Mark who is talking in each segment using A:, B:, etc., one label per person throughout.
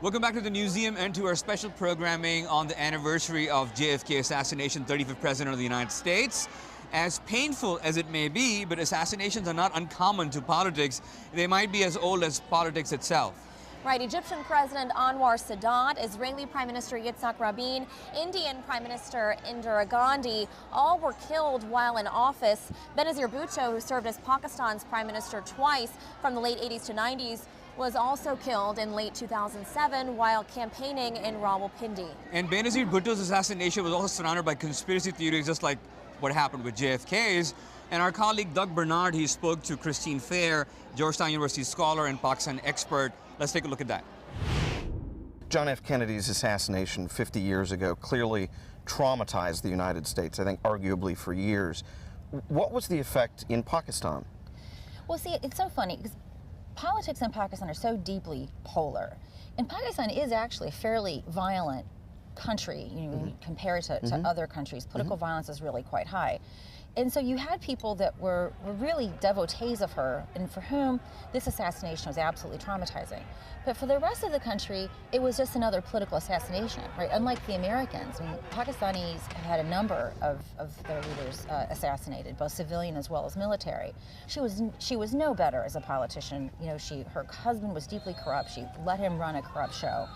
A: Welcome back to the museum and to our special programming on the anniversary of JFK assassination, 35th President of the United States. As painful as it may be, but assassinations are not uncommon to politics. They might be as old as politics itself.
B: Right, Egyptian President Anwar Sadat, Israeli Prime Minister Yitzhak Rabin, Indian Prime Minister Indira Gandhi, all were killed while in office. Benazir Bhutto, who served as Pakistan's Prime Minister twice from the late 80s to 90s, was also killed in late 2007 while campaigning in Rawalpindi.
A: And Benazir Bhutto's assassination was also surrounded by conspiracy theories, just like what happened with JFK's. And our colleague Doug Bernard, he spoke to Christine Fair, Georgetown University scholar and Pakistan expert. Let's take a look at that.
C: John F. Kennedy's assassination 50 years ago clearly traumatized the United States, I think arguably for years. What was the effect in Pakistan?
D: Well, see, it's so funny because politics in Pakistan are so deeply polar. And Pakistan is actually a fairly violent country, you compare it to other countries. Political violence is really quite high. And so you had people that were really devotees of her and for whom this assassination was absolutely traumatizing. But for the rest of the country, it was just another political assassination, right? Unlike the Americans, I mean, Pakistanis have had a number of their leaders assassinated, both civilian as well as military. She was no better as a politician. You know, her husband was deeply corrupt. She let him run a corrupt show.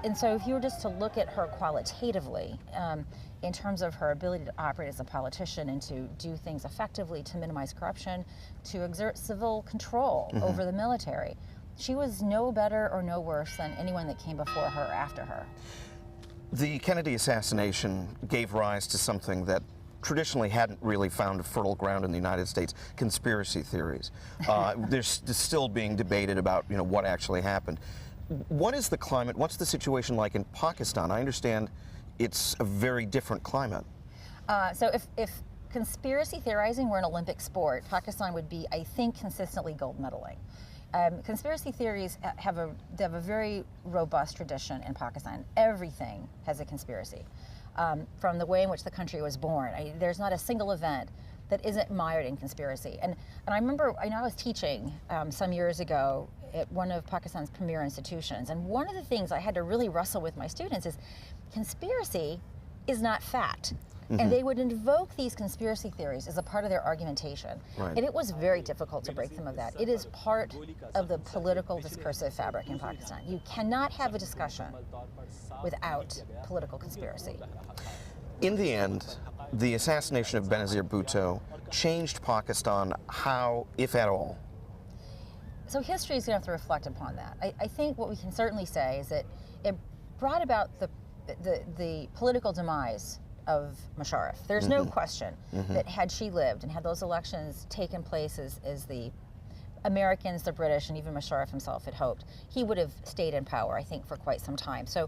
D: And so if you were just to look at her qualitatively, in terms of her ability to operate as a politician and to do things effectively to minimize corruption, to exert civil control over the military, she was no better or no worse than anyone that came before her or after her.
C: The Kennedy assassination gave rise to something that traditionally hadn't really found a fertile ground in the United States: conspiracy theories. They're still being debated about, what actually happened. What is the climate? What's the situation like in Pakistan? I understand it's a very different climate.
D: So if conspiracy theorizing were an Olympic sport, Pakistan would be, I think, consistently gold medaling. Conspiracy theories have a very robust tradition in Pakistan. Everything has a conspiracy. From the way in which the country was born, there's not a single event that isn't mired in conspiracy. And I remember, I was teaching some years ago at one of Pakistan's premier institutions, and one of the things I had to really wrestle with my students is conspiracy is not fact. And they would invoke these conspiracy theories as a part of their argumentation.
C: Right.
D: And it was very difficult to break them of that. It is part of the political discursive fabric in Pakistan. You cannot have a discussion without political conspiracy.
C: In the end, the assassination of Benazir Bhutto changed Pakistan how, if at all?
D: So history is going to have to reflect upon that. I think what we can certainly say is that it brought about the political demise of Musharraf. There's no question that had she lived and had those elections taken place as the Americans, the British, and even Musharraf himself had hoped, he would have stayed in power, I think, for quite some time. So,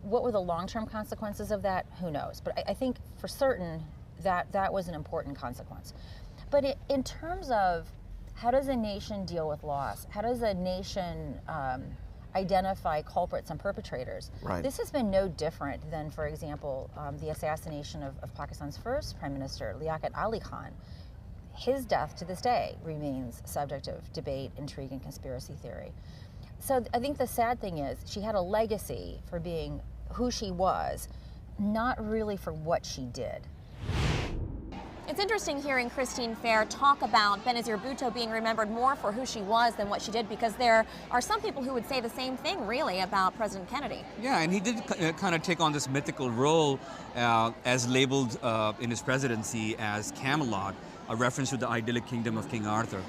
D: what were the long-term consequences of that? Who knows? But I think for certain that was an important consequence. But in terms of how does a nation deal with loss? How does a nation identify culprits and perpetrators?
C: Right.
D: This has been no different than, for example, the assassination of Pakistan's first Prime Minister, Liaquat Ali Khan. His death to this day remains subject of debate, intrigue, and conspiracy theory. So I think the sad thing is she had a legacy for being who she was, not really for what she did.
B: It's interesting hearing Christine Fair talk about Benazir Bhutto being remembered more for who she was than what she did, because there are some people who would say the same thing, really, about President Kennedy.
A: Yeah, and he did kind of take on this mythical role as labeled in his presidency as Camelot, a reference to the idyllic kingdom of King Arthur.